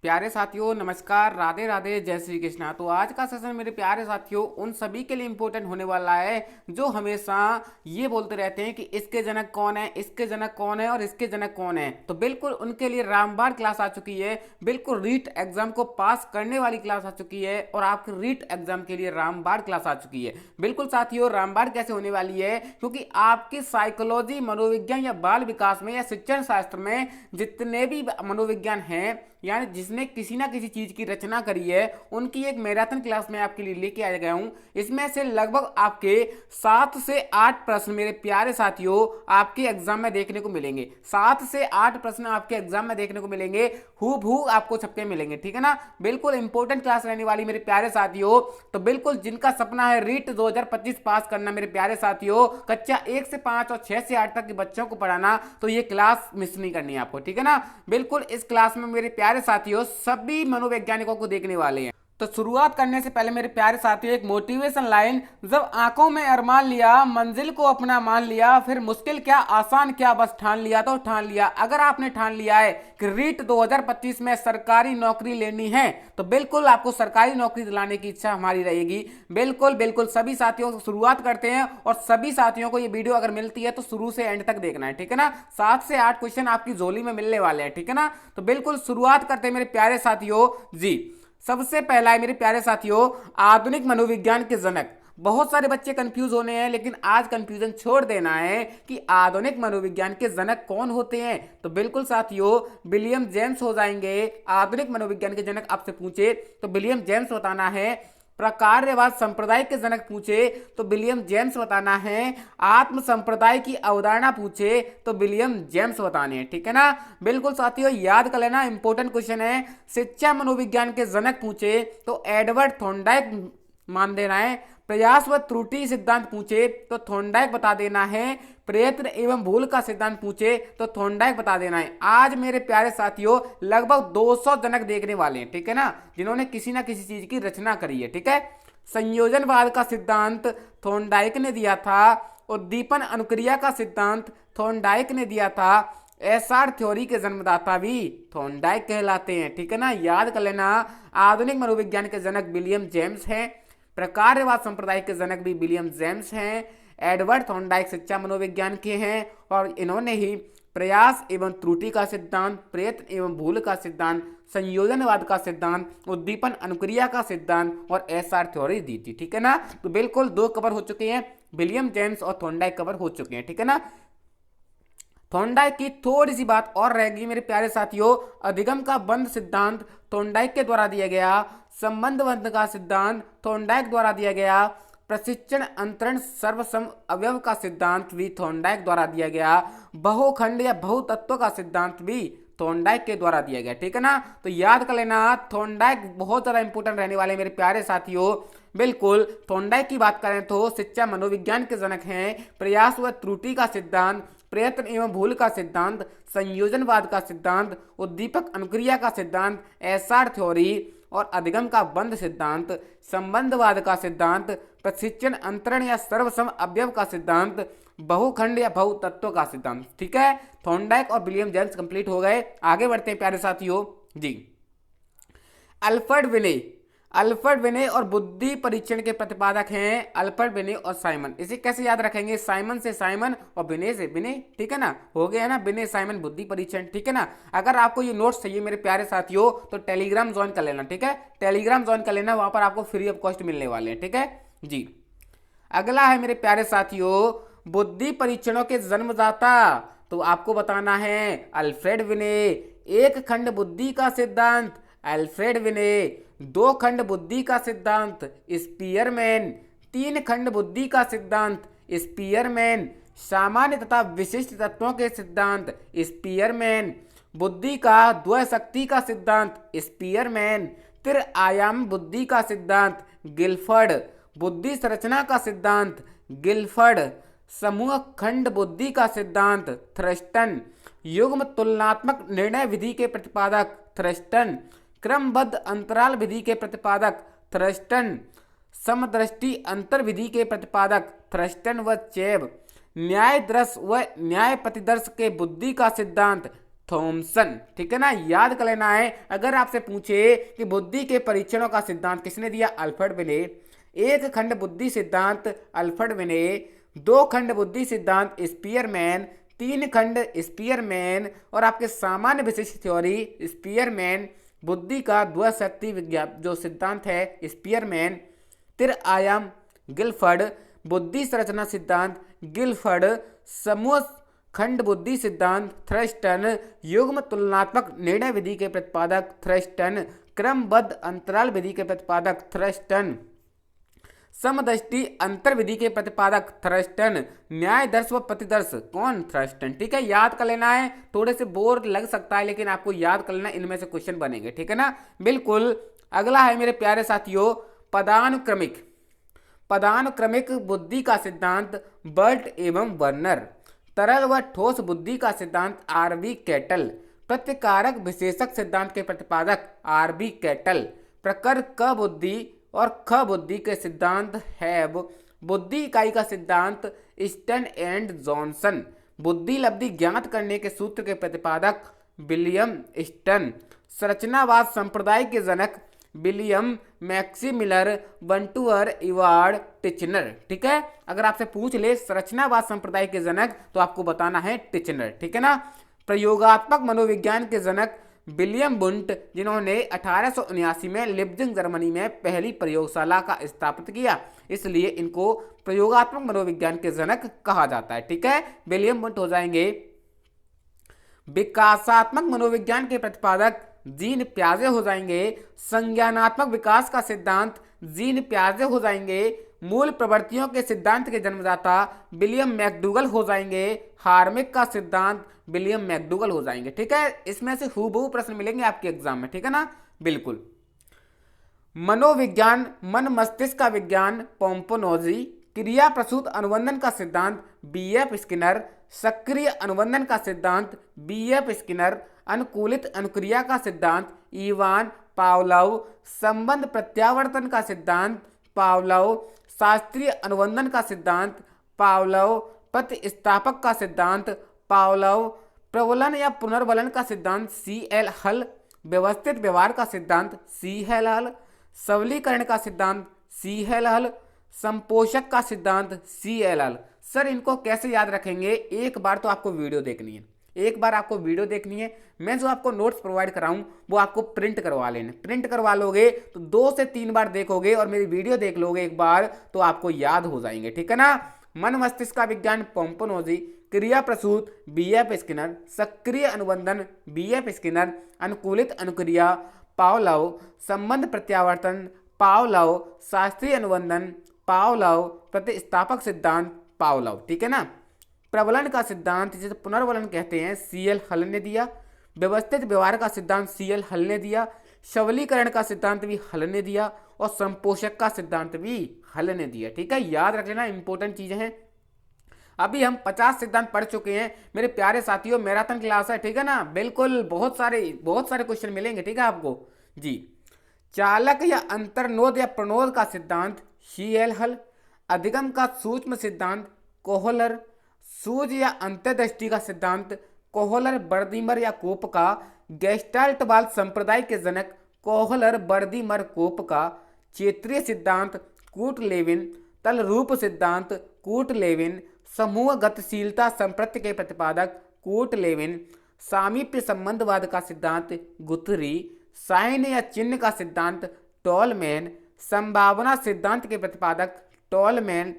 प्यारे साथियों, नमस्कार, राधे राधे, जय श्री कृष्णा। तो आज का सेशन मेरे प्यारे साथियों उन सभी के लिए इंपॉर्टेंट होने वाला है जो हमेशा ये बोलते रहते हैं कि इसके जनक कौन है, इसके जनक कौन है और इसके जनक कौन है। तो बिल्कुल उनके लिए रामबाण क्लास आ चुकी है। बिल्कुल रीट एग्जाम को पास करने वाली क्लास आ चुकी है और आपके रीट एग्जाम के लिए रामबाण क्लास आ चुकी है। बिल्कुल साथियों, रामबाण कैसे होने वाली है, क्योंकि आपकी साइकोलॉजी, मनोविज्ञान या बाल विकास में या शिक्षण शास्त्र में जितने भी मनोविज्ञान हैं, यानी जिसने किसी ना किसी चीज की रचना करी है, उनकी एक मैराथन क्लास में आपके लिए लेके आ गया हूं। इसमें से लगभग आपके 7 से 8 प्रश्न मेरे प्यारे साथियों आपके एग्जाम में देखने को मिलेंगे। 7 से 8 प्रश्न आपके एग्जाम में देखने को मिलेंगे, हूबहू आपको छपके मिलेंगे। ठीक है ना, बिल्कुल इंपॉर्टेंट क्लास रहने वाली मेरे प्यारे साथियों। तो बिल्कुल जिनका सपना है रीट 2025 पास करना मेरे प्यारे साथियों, कक्षा 1 से 5 और 6 से 8 तक के बच्चों को पढ़ाना, तो ये क्लास मिस नहीं करनी है आपको। ठीक है ना, बिल्कुल इस क्लास में मेरे प्यारे साथियों सभी मनोवैज्ञानिकों को देखने वाले हैं। तो शुरुआत करने से पहले मेरे प्यारे साथियों एक मोटिवेशन लाइन, जब आंखों में अरमान लिया, मंजिल को अपना मान लिया, फिर मुश्किल क्या आसान क्या बस ठान लिया तो ठान लिया। अगर आपने ठान लिया है कि रीट 2025 में सरकारी नौकरी लेनी है, तो बिल्कुल आपको सरकारी नौकरी दिलाने की इच्छा हमारी रहेगी। बिल्कुल बिल्कुल सभी साथियों से शुरुआत करते हैं और सभी साथियों को ये वीडियो अगर मिलती है तो शुरू से एंड तक देखना है। ठीक है ना, 7 से 8 क्वेश्चन आपकी झोली में मिलने वाले हैं। ठीक है ना, तो बिल्कुल शुरुआत करते हैं मेरे प्यारे साथियों जी। सबसे पहला है मेरे प्यारे साथियों आधुनिक मनोविज्ञान के जनक। बहुत सारे बच्चे कंफ्यूज होने हैं, लेकिन आज कंफ्यूजन छोड़ देना है कि आधुनिक मनोविज्ञान के जनक कौन होते हैं। तो बिल्कुल साथियों विलियम जेम्स हो जाएंगे। आधुनिक मनोविज्ञान के जनक आपसे पूछे तो विलियम जेम्स बताना है। प्रकार्यवाद संप्रदाय के जनक पूछे तो विलियम जेम्स बताना है। आत्म संप्रदाय की अवधारणा पूछे तो विलियम जेम्स बताने हैं। ठीक है ना, बिल्कुल साथियों याद कर लेना, इंपॉर्टेंट क्वेश्चन है। शिक्षा मनोविज्ञान के जनक पूछे तो एडवर्ड थॉर्नडाइक मान देना है। प्रयास व त्रुटि सिद्धांत पूछे तो थॉर्नडाइक बता देना है। प्रयत्न एवं भूल का सिद्धांत पूछे तो थॉर्नडाइक बता देना है। आज मेरे प्यारे साथियों लगभग 200 जनक देखने वाले हैं। ठीक है ना, जिन्होंने किसी ना किसी चीज की रचना करी है। ठीक है, संयोजनवाद का सिद्धांत थॉर्नडाइक ने दिया था। उद्दीपन अनुक्रिया का सिद्धांत थॉर्नडाइक ने दिया था। एसआर थ्योरी के जन्मदाता भी थॉर्नडाइक कहलाते हैं। ठीक है ना, याद कर लेना। आधुनिक मनोविज्ञान के जनक विलियम जेम्स हैं। प्रकार्यवाद संप्रदाय के जनक भी विलियम जेम्स हैं। एडवर्ड थॉर्नडाइक शिक्षा मनोविज्ञान के हैं और इन्होंने ही प्रयास एवं त्रुटि का सिद्धांत, प्रयत्न एवं भूल का सिद्धांत, संयोजनवाद का सिद्धांत, उद्दीपन अनुक्रिया का सिद्धांत और एसआर थ्योरी दी थी। ठीक है ना, तो बिल्कुल 2 कवर हो चुके हैं, विलियम जेम्स और थॉर्नडाइक कवर हो चुके हैं। ठीक है ना, थॉर्नडाइक की थोड़ी सी बात और रहेगी मेरे प्यारे साथियों। अधिगम का बंध सिद्धांत थॉर्नडाइक के द्वारा दिया गया। संबंध बंध का सिद्धांत थॉर्नडाइक द्वारा दिया गया। प्रशिक्षण अंतरण सर्वसम अवयव का सिद्धांत भी थॉर्नडाइक द्वारा दिया गया। बहुखंड या बहुतत्व का सिद्धांत भी थॉर्नडाइक के द्वारा दिया गया। ठीक है ना, तो याद कर लेना, थॉर्नडाइक बहुत ज्यादा इंपॉर्टेंट रहने वाले मेरे प्यारे साथियों। बिल्कुल थॉर्नडाइक की बात करें तो शिक्षा मनोविज्ञान के जनक हैं। प्रयास व त्रुटि का सिद्धांत, प्रयत्न एवं भूल का सिद्धांत, संयोजनवाद का सिद्धांत, उद्दीपक अनुक्रिया का सिद्धांत, एसआर थ्योरी और अधिगम का बंध सिद्धांत, संबंधवाद का सिद्धांत, प्रशिक्षण अंतरण या सर्वसम अवयव का सिद्धांत, बहुखंड या बहुतत्व का सिद्धांत। ठीक है, थॉर्नडाइक और विलियम जेम्स कंप्लीट हो गए। आगे बढ़ते हैं प्यारे साथियों जी। अल्फ्रेड विने और बुद्धि परीक्षण के प्रतिपादक हैं अल्फ्रेड विने और साइमन। इसे कैसे याद रखेंगे, साइमन से साइमन और विने से विने। ठीक है ना, हो गया ना, विने साइमन बुद्धि परीक्षण। ठीक है ना, अगर आपको ये नोट्स चाहिए मेरे प्यारे साथियों तो टेलीग्राम ज्वाइन कर लेना। ठीक है, टेलीग्राम ज्वाइन कर लेना, वहां पर आपको फ्री ऑफ कॉस्ट मिलने वाले हैं। ठीक है जी। अगला है मेरे प्यारे साथियों बुद्धि परीक्षणों के जन्मदाता। तो आपको बताना है अल्फ्रेड विने। एक खंड बुद्धि का सिद्धांत अल्फ्रेड विने। 2 खंड बुद्धि का सिद्धांत स्पीयरमैन। 3 खंड बुद्धि का सिद्धांत स्पीयरमैन। सामान्य तथा विशिष्ट तत्वों के सिद्धांत स्पीयरमैन। बुद्धि का द्वैशक्ति का सिद्धांत स्पीयरमैन। त्रि आयाम बुद्धि का सिद्धांत गिलफर्ड। बुद्धि संरचना का सिद्धांत गिलफर्ड। समूह खंड बुद्धि का सिद्धांत थ्रस्टन। युग्म तुलनात्मक निर्णय विधि के प्रतिपादक थ्रस्टन। क्रमबद्ध अंतराल विधि के प्रतिपादक थ्रस्टन। समदृष्टि अंतर विधि के प्रतिपादक थ्रस्टन व चेब। न्याय दर्श व न्याय प्रतिदर्श के बुद्धि का सिद्धांत थॉमसन। ठीक है ना, याद कर लेना है। अगर आपसे पूछे कि बुद्धि के परीक्षणों का सिद्धांत किसने दिया, अल्फ्रेड विले। एक खंड बुद्धि सिद्धांत अल्फ्रेड विले, दो खंड बुद्धि सिद्धांत स्पीयरमैन, तीन खंड स्पीयरमैन और आपके सामान्य विशिष्ट थ्योरी स्पीयरमैन। बुद्धि का द्विशक्ति विज्ञान जो सिद्धांत है स्पीयरमैन। तिर आयाम गिलफर्ड, बुद्धि संरचना सिद्धांत गिलफर्ड, समूह खंड बुद्धि सिद्धांत थ्रस्टन, युग्म तुलनात्मक निर्णय विधि के प्रतिपादक थ्रस्टन, क्रमबद्ध अंतराल विधि के प्रतिपादक थ्रस्टन, समदृष्टि अंतर विधि के प्रतिपादक थ्रस्टन, न्याय दर्श व प्रतिदर्श कौन, थ्रस्टन। ठीक है, याद कर लेना है। थोड़े से बोर लग सकता है लेकिन आपको याद कर लेना, इनमें से क्वेश्चन बनेंगे। ठीक है ना, बिल्कुल। अगला है मेरे प्यारे साथियों पदानुक्रमिक। पदानुक्रमिक बुद्धि का सिद्धांत बर्ट एवं वर्नर। तरल व ठोस बुद्धि का सिद्धांत आरबी कैटल। प्रत्यकारक विशेषक सिद्धांत के प्रतिपादक आरबी कैटल। प्रकर क बुद्धि और ख बुद्धि के सिद्धांत हैब। बुद्धि इकाई का सिद्धांत स्टन एंड जॉनसन। बुद्धि लब्धि ज्ञात करने के सूत्र के प्रतिपादक विलियम स्टन। संरचनावाद संप्रदाय के जनक विलियम मैक्सिमिलर बंटूअर इवार्ड टिचनर। ठीक है, अगर आपसे पूछ ले संरचनावाद संप्रदाय के जनक तो आपको बताना है टिचनर। ठीक है ना। प्रयोगात्मक मनोविज्ञान के जनक विलियम बुंट, जिन्होंने 1879 में लिप्जिंग जर्मनी में पहली प्रयोगशाला का स्थापित किया, इसलिए इनको प्रयोगात्मक मनोविज्ञान के जनक कहा जाता है। ठीक है, विलियम बुंट हो जाएंगे। विकासात्मक मनोविज्ञान के प्रतिपादक जीन प्याजे हो जाएंगे। संज्ञानात्मक विकास का सिद्धांत जीन प्याजे हो जाएंगे। मूल प्रवृत्तियों के सिद्धांत के जन्मदाता विलियम मैकडूगल हो जाएंगे। हार्मिक का सिद्धांत विलियम मैकडूगल हो जाएंगे। ठीक है, इसमें से हूबहू प्रश्न मिलेंगे आपके एग्जाम में। ठीक है ना, बिल्कुल। मनोविज्ञान मन मस्तिष्क का विज्ञान पोम्पोनोजी। क्रिया प्रसूत अनुबंधन का सिद्धांत बीएफ स्किनर। सक्रिय अनुबंधन का सिद्धांत बीएफ स्किनर। अनुकूलित अनुक्रिया का सिद्धांत इवान पावलोव। संबंध प्रत्यावर्तन का सिद्धांत पावलोव। शास्त्रीय अनुबंधन का सिद्धांत पावलोव। प्रतिस्थापक का सिद्धांत पावलोव। प्रबलन या पुनर्बलन का सिद्धांत सी.एल. हल। व्यवस्थित व्यवहार का सिद्धांत सी.एल. हल। सबलीकरण का सिद्धांत सी.एल. हल। संपोषक का सिद्धांत सी.एल. हल। सर इनको कैसे याद रखेंगे, एक बार तो आपको वीडियो देखनी है, एक बार आपको वीडियो देखनी है। मैं जो आपको नोट्स प्रोवाइड कराऊं वो आपको प्रिंट करवा लेना। प्रिंट करवा लोगे तो 2 से 3 बार देखोगे और मेरी वीडियो देख लोगे एक बार तो आपको याद हो जाएंगे। ठीक है ना। मन मस्तिष्क का विज्ञान पोम्पोनोजी। क्रिया प्रसूत बीएफ स्किनर। सक्रिय अनुबंधन बीएफ स्किनर। अनुकूलित अनुक्रिया पावलोव। संबंध प्रत्यावर्तन पावलोव। शास्त्रीय अनुबंधन पावलोव। प्रतिस्थापक सिद्धांत पावलोव। ठीक है ना। प्रबलन का सिद्धांत जिसे पुनर्बलन कहते हैं सी.एल. हल ने दिया। व्यवस्थित व्यवहार का सिद्धांत सी.एल. हल ने दिया। सबलीकरण का सिद्धांत भी हल ने दिया और संपोषक का सिद्धांत भी हल ने दिया। ठीक है, याद रख लेना, इंपॉर्टेंट चीजें हैं। अभी हम 50 सिद्धांत पढ़ चुके हैं मेरे प्यारे साथियों। मैराथन क्लास है। ठीक है ना, बिल्कुल। बहुत सारे क्वेश्चन मिलेंगे। ठीक है आपको जी। चालक या अंतर्नोद या प्रणोद का सिद्धांत सी.एल. हल। अधिगम का सूक्ष्म सिद्धांत कोहलर। सूझ या अंतर्दृष्टि का सिद्धांत कोहलर बर्दीमर या कोप का। गेस्टाल्टवाद संप्रदाय के जनक कोहलर बर्दीमर कोप का। क्षेत्रीय सिद्धांत कूट लेविन। तल रूप सिद्धांत कूट लेविन। समूह गतिशीलता संप्रत्य के प्रतिपादक कूट लेविन। सामीप्य संबंधवाद का सिद्धांत गुथरी। साइन या चिन्ह का सिद्धांत टॉलमैन। संभावना सिद्धांत के प्रतिपादक टॉलमैन।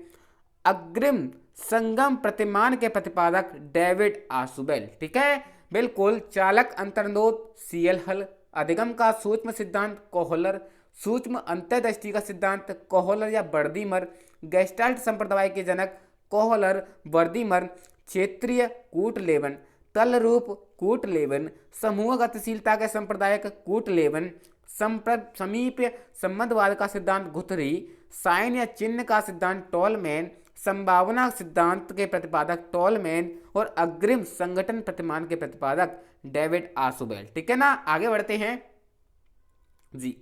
अग्रिम संगम प्रतिमान के प्रतिपादक डेविड आसुबेल। ठीक है, बिल्कुल। चालक अंतर्नोद सी.एल. हल। अधिगम का सूक्ष्म सिद्धांत कोहलर। सूक्ष्म अंतर्दृष्टि का सिद्धांत कोहलर या बर्दीमर। गेस्टाल्ट संप्रदाय के जनक कोहलर बर्दीमर। क्षेत्रीय कूट लेवन। तल रूप कूट लेवन। समूह गतिशीलता के संप्रदायक कूट लेवन। समीप्य संबंधवाद का सिद्धांत गुथरी। साइन या चिन्ह का सिद्धांत टॉलमैन। संभावना सिद्धांत के प्रतिपादक टॉलमैन और अग्रिम संगठन प्रतिमान के प्रतिपादक डेविड आसुबेल। ठीक है ना, आगे बढ़ते हैं जी।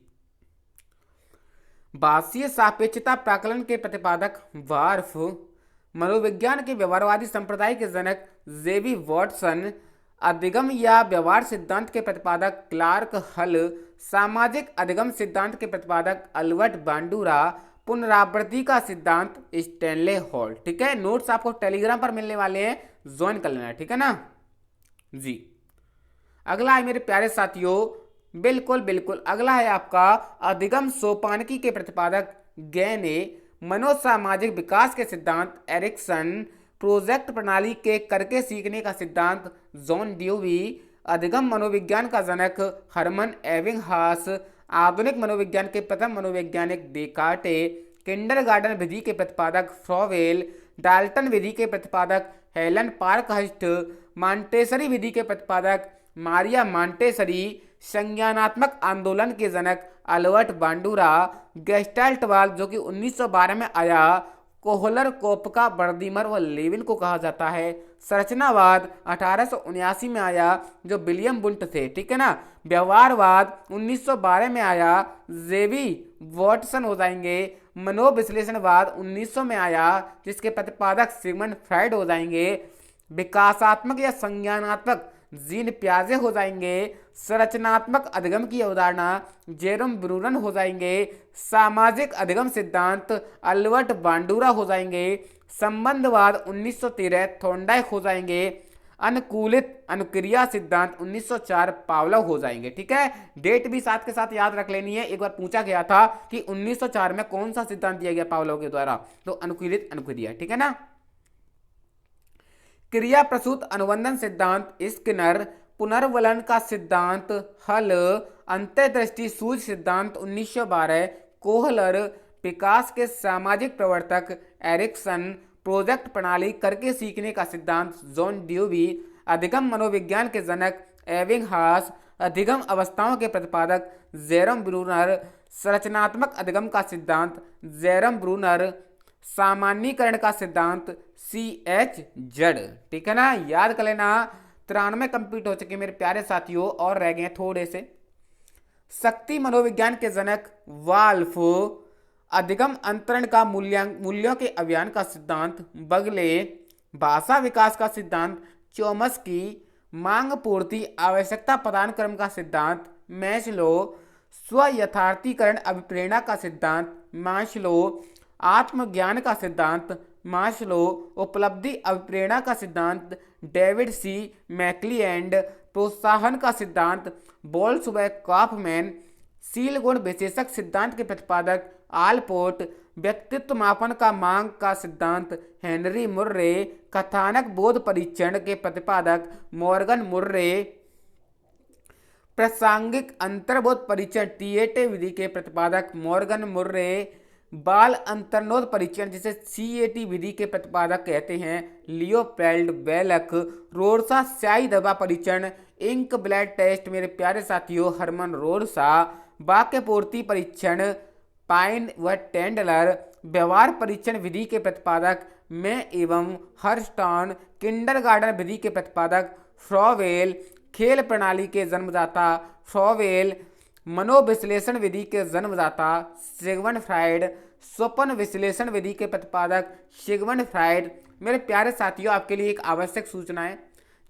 बासीय सापेक्षता प्राकलन के प्रतिपादक वार्फ। मनोविज्ञान के व्यवहारवादी संप्रदाय के जनक जेवी वॉटसन। अधिगम या व्यवहार सिद्धांत के प्रतिपादक क्लार्क हल, सामाजिक अधिगम सिद्धांत के प्रतिपादक अल्बर्ट बांडूरा, पुनरावृत्ति का सिद्धांत स्टैनले हॉल। ठीक है, नोट्स आपको टेलीग्राम पर मिलने वाले हैं, ज्वाइन कर लेना। ठीक है ना जी। अगला है मेरे प्यारे साथियों, बिल्कुल बिल्कुल अगला है आपका अधिगम सोपानकी के प्रतिपादक गैने, मनोसामाजिक विकास के सिद्धांत एरिक्सन, प्रोजेक्ट प्रणाली के करके सीखने का सिद्धांत जॉन ड्यूवी, अधिगम मनोविज्ञान का जनक हरमन एबिंगहास, आधुनिक मनोविज्ञान के प्रथम मनोवैज्ञानिक डेकार्टे, किंडरगार्टन विधि के प्रतिपादक फ्रॉवेल, डाल्टन विधि के प्रतिपादक हेलन पार्कहर्स्ट, मॉन्टेसरी विधि के प्रतिपादक मारिया मॉन्टेसरी, संज्ञानात्मक आंदोलन के जनक अल्बर्ट बांडूरा, गेस्टाल्टवाद जो कि 1912 में आया, कोहलर, कोपका, बर्दीमर व लेविन को कहा जाता है, संरचनावाद 1879 में आया जो विलियम बुंट थे। ठीक है ना, व्यवहारवाद 1912 में आया, जेवी वॉटसन हो जाएंगे, मनोविश्लेषणवाद 1900 में आया जिसके प्रतिपादक सिगमंड फ्राइड हो जाएंगे, विकासात्मक या संज्ञानात्मक जीन प्याजे हो जाएंगे, संरचनात्मक अधिगम की अवधारणा जेरोम ब्रूनन हो जाएंगे, सामाजिक अधिगम सिद्धांत अल्बर्ट बांडूरा हो जाएंगे, संबंधवाद 1913 थोंडाइक हो जाएंगे, अनुकूलित अनुक्रिया सिद्धांत 1904 पावलोव हो जाएंगे। ठीक है, डेट भी साथ के साथ याद रख लेनी है, एक बार पूछा गया था कि 1904 में कौन सा सिद्धांत दिया गया पावलोव के द्वारा, तो अनुकूलित अनुक्रिया। ठीक है ना, क्रिया प्रसूत अनुबंधन सिद्धांत स्किनर, पुनर्वलन का सिद्धांत हल, अंतर्दृष्टि सूझ सिद्धांत 1912 कोहलर, विकास के सामाजिक प्रवर्तक एरिक्सन, प्रोजेक्ट प्रणाली करके सीखने का सिद्धांत जॉन ड्यूवी, अधिगम मनोविज्ञान के जनक एबिंगहास, अधिगम अवस्थाओं के प्रतिपादक जेरम ब्रूनर, संरचनात्मक अधिगम का सिद्धांत जेरम ब्रूनर, सामान्यीकरण का सिद्धांत CH जड। ठीक है ना, याद कर लेना। 93 कंप्लीट हो चुके मेरे प्यारे साथियों, और रह गए थोड़े से। शक्ति मनोविज्ञान के जनक वाल्फ, अधिगम अंतरण का मूल्यों के अभियान का सिद्धांत बगले, भाषा विकास का सिद्धांत चोम्स्की, मांग पूर्ति आवश्यकता प्रदान क्रम का सिद्धांत मैस्लो, स्व यथार्थीकरण अभिप्रेरणा का सिद्धांत मास्लो, आत्मज्ञान का सिद्धांत मास्लो, उपलब्धि अभिप्रेरणा का सिद्धांत डेविड C मैक्लीएंड, प्रोत्साहन का सिद्धांत बोल्ट्जमैन कॉफमैन, शील गुण विशेषक सिद्धांत के प्रतिपादक आलपोर्ट, व्यक्तित्व मापन का मांग का सिद्धांत हेनरी मुर्रे, कथानक बोध परीक्षण के प्रतिपादक मॉर्गन मुर्रे, प्रासंगिक अंतर्बोध परीक्षण टीएटी विधि के प्रतिपादक मॉर्गन मुर्रे, बाल अंतर्नोद परीक्षण जिसे CAT विधि के प्रतिपादक कहते हैं लियोपेल्ड बेलक, रोडसा स्याही दबा परीक्षण इंक ब्लड टेस्ट मेरे प्यारे साथियों हरमन रोडसा, वाक्य पूर्ति परीक्षण पाइन व टेंडलर, व्यवहार परीक्षण विधि के प्रतिपादक मैं एवं हर्स्टॉन, किंडरगार्टन विधि के प्रतिपादक फ्रॉवेल, खेल प्रणाली के जन्मदाता फ्रॉवेल, मनोविश्लेषण विधि के जन्मदाता सिगमंड फ्राइड, स्वप्न विश्लेषण विधि के प्रतिपादक सिगमंड फ्राइड। मेरे प्यारे साथियों, आपके लिए एक आवश्यक सूचना है,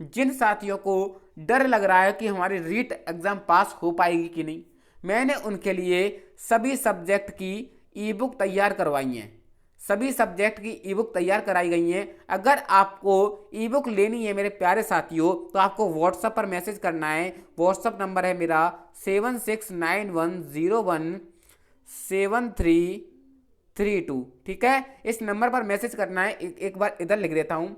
जिन साथियों को डर लग रहा है कि हमारी रीट एग्जाम पास हो पाएगी कि नहीं, मैंने उनके लिए सभी सब्जेक्ट की ई बुक तैयार करवाई है, सभी सब्जेक्ट की ई बुक तैयार कराई गई हैं। अगर आपको ई बुक लेनी है मेरे प्यारे साथियों, तो आपको व्हाट्सएप पर मैसेज करना है। व्हाट्सएप नंबर है मेरा 7691017332। ठीक है, इस नंबर पर मैसेज करना है। एक बार इधर लिख देता हूँ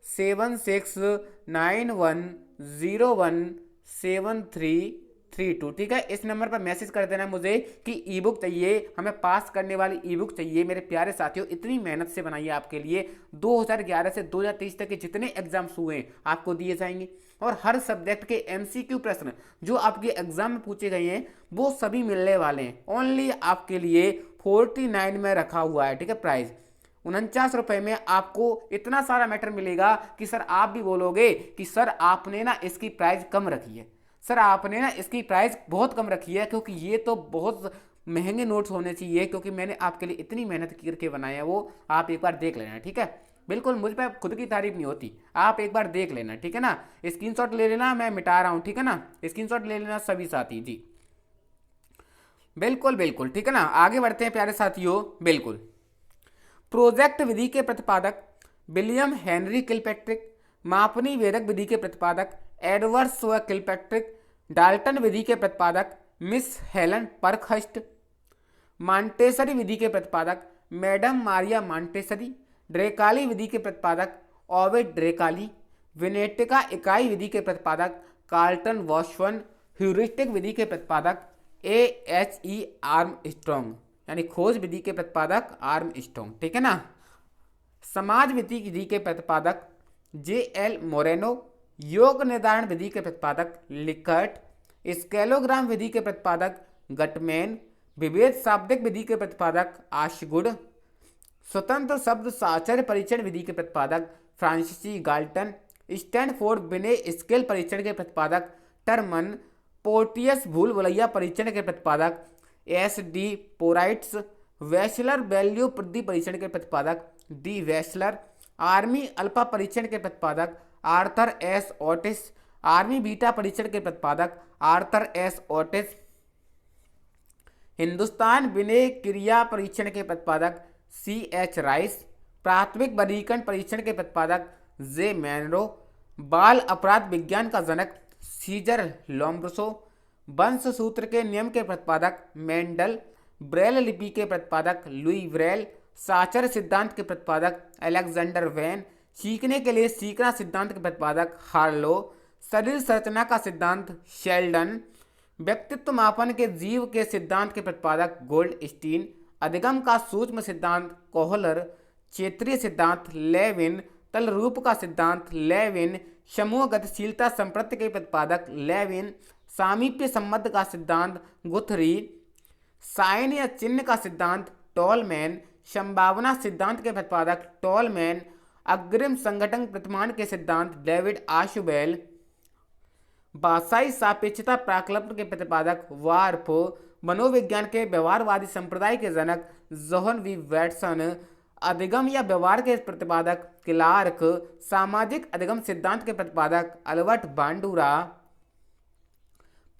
7691017332। ठीक है, इस नंबर पर मैसेज कर देना मुझे कि ई बुक चाहिए, हमें पास करने वाली ई बुक चाहिए। मेरे प्यारे साथियों, इतनी मेहनत से बनाई है आपके लिए। 2011 से 2023 तक के जितने एग्जाम्स हुए आपको दिए जाएंगे, और हर सब्जेक्ट के MCQ प्रश्न जो आपके एग्जाम में पूछे गए हैं वो सभी मिलने वाले हैं। ओनली आपके लिए 49 में रखा हुआ है। ठीक है, प्राइस 49 रुपए में आपको इतना सारा मैटर मिलेगा कि सर आप भी बोलोगे कि सर आपने ना इसकी प्राइस कम रखी है, सर आपने ना इसकी प्राइस बहुत कम रखी है, क्योंकि ये तो बहुत महंगे नोट्स होने चाहिए, क्योंकि मैंने आपके लिए इतनी मेहनत करके बनाया है, वो आप एक बार देख लेना। ठीक है, बिल्कुल, मुझ पे खुद की तारीफ नहीं होती, आप एक बार देख लेना, ठीक है ना। स्क्रीनशॉट ले लेना, मैं मिटा रहा हूँ, ठीक है ना। स्क्रीनशॉट ले लेना सभी साथी जी। बिल्कुल बिल्कुल, ठीक है ना। आगे बढ़ते हैं प्यारे साथियों। बिल्कुल, प्रोजेक्ट विधि के प्रतिपादक विलियम हेनरी किलपैट्रिक, मापनी वेदक विधि के प्रतिपादक एडवर्ड स्व किलपैट्रिक, डाल्टन विधि के प्रतिपादक मिस हेलन परखस्ट, मांटेसरी विधि के प्रतिपादक मैडम मारिया मांटेसरी, ड्रेकाली विधि के प्रतिपादक ओविड ड्रेकाली, विनेटिका इकाई विधि के प्रतिपादक कार्लटन वॉशवन, ह्यूरिस्टिक विधि के प्रतिपादक AHE आर्मस्ट्रॉन्ग, यानी खोज विधि के प्रतिपादक आर्मस्ट्रॉन्ग, ठीक है ना। समाज विधि के प्रतिपादक JL मोरेनो, योग निर्धारण विधि के प्रतिपादक लिकर्ट, स्केलोग्राम विधि के प्रतिपादक गटमैन, विभेद शाब्दिक विधि के प्रतिपादक आशगुड, स्वतंत्र शब्द साचर्य परीक्षण विधि के प्रतिपादक फ्रांसीसी गाल्टन, स्टैनफोर्ड बिने स्केल परीक्षण के प्रतिपादक टर्मन, पोर्टियस भूल भुलैया परीक्षण के प्रतिपादक SD पोराइट्स, वैशलर वैल्यू वृद्धि परीक्षण के प्रतिपादक D वैशलर, आर्मी अल्फा परीक्षण के प्रतिपादक Arthur S Otis, army beta परीक्षण के प्रतिपादक आर्थर S ओटिस, हिंदुस्तान विनय क्रिया परीक्षण के प्रतिपादक CH राइस, प्राथमिक वर्गीकरण परीक्षण के प्रतिपादक J मैनरो, बाल अपराध विज्ञान का जनक सीजर लोम्ब्रसो, वंश सूत्र के नियम के प्रतिपादक मेंडल, ब्रेल लिपि के प्रतिपादक लुई ब्रेल, साचर सिद्धांत के प्रतिपादक अलेक्जेंडर वैन, सीखने के लिए सीखना सिद्धांत के प्रतिपादक हार्लो, शरीर संरचना का सिद्धांत शेल्डन, व्यक्तित्व मापन के जीव के सिद्धांत के प्रतिपादक गोल्डस्टीन, अधिगम का सूक्ष्म सिद्धांत कोहलर, क्षेत्रीय सिद्धांत लेविन, तल रूप का सिद्धांत लेविन, समूह गतिशीलता संप्रत्य के प्रतिपादक लेविन, सामीप्य संबंध का सिद्धांत गुथरी, साइन या चिन्ह का सिद्धांत टॉलमैन, संभावना सिद्धांत के प्रतिपादक टॉलमैन, अग्रिम संगठन प्रतिमान के सिद्धांत डेविड आशुबेल, भाषाई सापेक्षता प्राकल्प के प्रतिपादक वार्फ, मनोविज्ञान के व्यवहारवादी संप्रदाय के जनक जोहन वी वैटसन, अधिगम या व्यवहार के प्रतिपादक क्लार्क, सामाजिक अधिगम सिद्धांत के प्रतिपादक अल्बर्ट बांडूरा,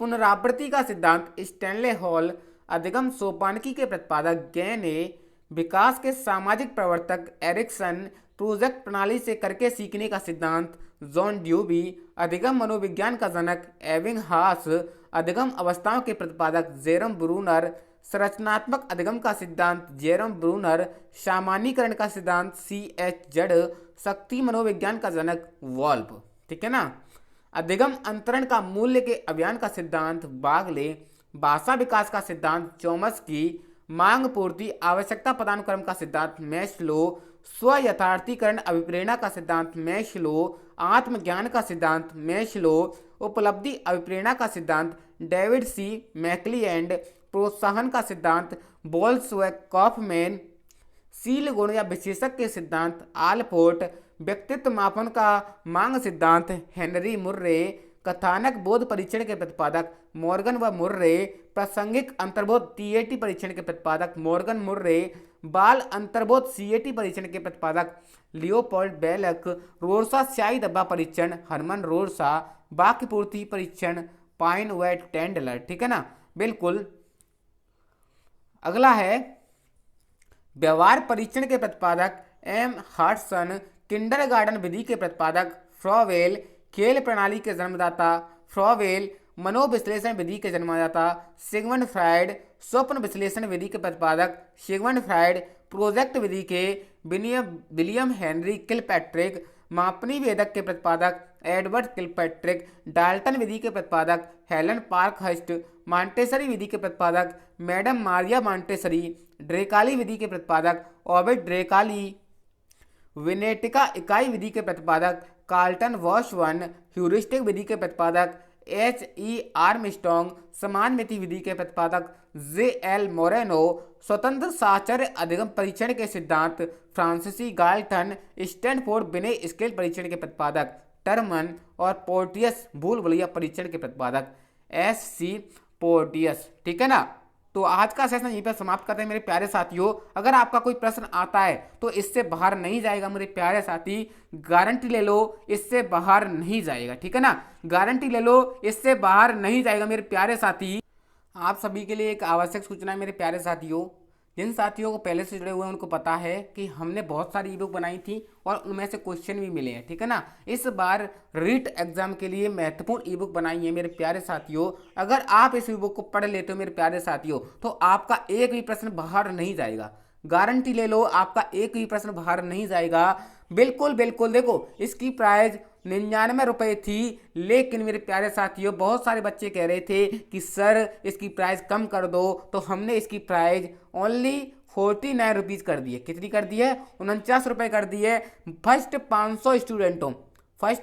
पुनरावृत्ति का सिद्धांत स्टैनले हॉल, अधिगम सोपानकी के प्रतिपादक गैने, विकास के सामाजिक प्रवर्तक एरिक्सन, प्रोजेक्ट प्रणाली से करके सीखने का सिद्धांत जॉन ड्यूबी, अधिगम मनोविज्ञान का जनक एविंग हास, अधिगम अवस्थाओं के प्रतिपादक जेरम ब्रूनर, संरचनात्मक अधिगम का सिद्धांत जेरम ब्रूनर, सामान्यीकरण का सिद्धांत CH जड, शक्ति मनोविज्ञान का जनक वॉल्फ, ठीक है ना। अधिगम अंतरण का मूल्य के अभियान का सिद्धांत बागले, भाषा विकास का सिद्धांत चोमस्की, मांग पूर्ति आवश्यकता पदानुक्रम का सिद्धांत मैस्लो, स्व यथार्थीकरण अभिप्रेरणा का सिद्धांत मैस्लो, आत्मज्ञान का सिद्धांत मैस्लो, उपलब्धि अभिप्रेरणा का सिद्धांत डेविड C मैक्लीएंड, प्रोत्साहन का सिद्धांत बोल्सवेक कॉफमैन, शील गुण या विशेषक के सिद्धांत आलपोर्ट, व्यक्तित्व मापन का मांग सिद्धांत हेनरी मुर्रे, कथानक बोध परीक्षण के प्रतिपादक मॉर्गन व मुर्रे, प्रासंगिक अंतर्बोध TAT परीक्षण के प्रतिपादक मॉर्गन मुर्रे, बाल अंतर्बोध CAT परीक्षण के प्रतिपादक लियोपोल्ड बेलक, रोरसा स्याही धब्बा परीक्षण हरमन रोरसा, वाक्य पूर्ति परीक्षण पाइन व टेंडलर, ठीक है ना। बिल्कुल, अगला है व्यवहार परीक्षण के प्रतिपादक M हार्टसन, किंडरगार्टन विधि के प्रतिपादक फ्रॉवेल, खेल प्रणाली के जन्मदाता फ्रॉवेल, मनोविश्लेषण विधि के जन्मदाता सिगमंड फ्राइड, स्वप्न विश्लेषण विधि के प्रतिपादक सिगमंड फ्राइड, प्रोजेक्ट विधि के विलियम हेनरी किलपैट्रिक, मापनी वेदक के प्रतिपादक एडवर्ड किलपैट्रिक, डाल्टन विधि के प्रतिपादक हेलन पार्कहर्स्ट, मांटेसरी विधि के प्रतिपादक मैडम मारिया मांटेसरी, ड्रेकाली विधि के प्रतिपादक ओविड ड्रेकाली, विनेटिका इकाई विधि के प्रतिपादक कार्लटन वॉशवन, ह्यूरिस्टिक विधि के प्रतिपादक HE आर्मस्ट्रॉन्ग, समान मिति विधि के प्रतिपादक JL मोरेनो, स्वतंत्र साचर्य अधिगम परीक्षण के सिद्धांत फ्रांसीसी गाल्टन, स्टैनफोर्ड बिने स्केल परीक्षण के प्रतिपादक टर्मन और पोर्टियस भूल भुलैया परीक्षण के प्रतिपादक SC पोर्टियस, ठीक है ना। तो आज का सेशन यहीं पर समाप्त करते हैं मेरे प्यारे साथियों। अगर आपका कोई प्रश्न आता है तो इससे बाहर नहीं जाएगा मेरे प्यारे साथी, गारंटी ले लो इससे बाहर नहीं जाएगा, ठीक है ना, गारंटी ले लो इससे बाहर नहीं जाएगा मेरे प्यारे साथी। आप सभी के लिए एक आवश्यक सूचना है मेरे प्यारे साथियों। जिन साथियों को पहले से जुड़े हुए हैं उनको पता है कि हमने बहुत सारी ई बुक बनाई थी और उनमें से क्वेश्चन भी मिले हैं, ठीक है ना। इस बार रीट एग्जाम के लिए महत्वपूर्ण ई बुक बनाई है मेरे प्यारे साथियों। अगर आप इस ई बुक को पढ़ लेते हो मेरे प्यारे साथियों तो आपका एक भी प्रश्न बाहर नहीं जाएगा, गारंटी ले लो आपका एक भी प्रश्न बाहर नहीं जाएगा। बिल्कुल बिल्कुल, देखो इसकी प्राइस 99 रुपये थी, लेकिन मेरे प्यारे साथियों बहुत सारे बच्चे कह रहे थे कि सर इसकी प्राइस कम कर दो, तो हमने इसकी प्राइस ओनली 49 रुपीज़ कर दी है। कितनी कर दी है? 49 रुपये कर दी है। फर्स्ट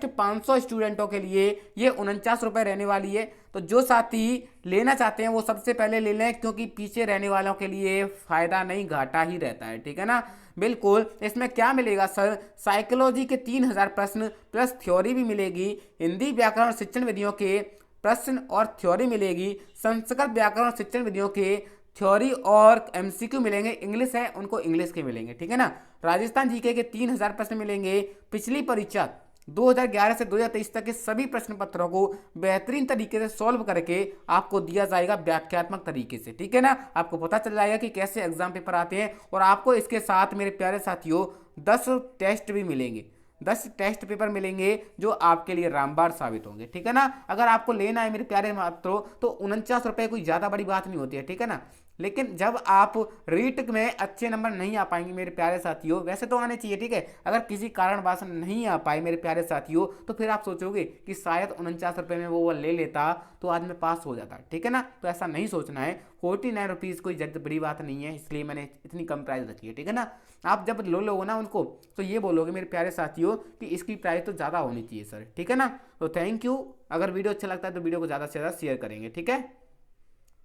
500 स्टूडेंटों के लिए ये 49 रुपये रहने वाली है। तो जो साथी लेना चाहते हैं वो सबसे पहले ले लें, क्योंकि पीछे रहने वालों के लिए फ़ायदा नहीं घाटा ही रहता है, ठीक है ना। बिल्कुल, इसमें क्या मिलेगा सर? साइकोलॉजी के 3000 प्रश्न प्लस थ्योरी भी मिलेगी, हिंदी व्याकरण और शिक्षण विधियों के प्रश्न और थ्योरी मिलेगी, संस्कृत व्याकरण और शिक्षण विधियों के थ्योरी और एमसीक्यू मिलेंगे, इंग्लिश है उनको इंग्लिश के मिलेंगे, ठीक है ना। राजस्थान जीके के 3000 प्रश्न मिलेंगे। पिछली परीक्षा 2011 से 2023 तक के सभी प्रश्न पत्रों को बेहतरीन तरीके से सॉल्व करके आपको दिया जाएगा व्याख्यात्मक तरीके से, ठीक है ना। आपको पता चल जाएगा कि कैसे एग्जाम पेपर आते हैं, और आपको इसके साथ मेरे प्यारे साथियों 10 टेस्ट भी मिलेंगे, 10 टेस्ट पेपर मिलेंगे जो आपके लिए रामबाण साबित होंगे, ठीक है ना। अगर आपको लेना है मेरे प्यारे मित्रों तो 49 रुपये कोई ज़्यादा बड़ी बात नहीं होती है, ठीक है ना। लेकिन जब आप रीट में अच्छे नंबर नहीं आ पाएंगे मेरे प्यारे साथियों, वैसे तो आने चाहिए, ठीक है, अगर किसी कारणवश नहीं आ पाए मेरे प्यारे साथियों तो फिर आप सोचोगे कि शायद 49 रुपये में वो ले लेता तो आज मैं पास हो जाता, ठीक है ना। तो ऐसा नहीं सोचना है, 49 रुपीज़ कोई ज़्यादा बड़ी बात नहीं है, इसलिए मैंने इतनी कम प्राइस रखी है, ठीक है ना। आप जब लो लोगे ना उनको तो ये बोलोगे मेरे प्यारे साथियों कि इसकी प्राइस तो ज़्यादा होनी चाहिए सर, ठीक है ना। तो थैंक यू। अगर वीडियो अच्छा लगता है तो वीडियो को ज़्यादा से ज़्यादा शेयर करेंगे, ठीक है।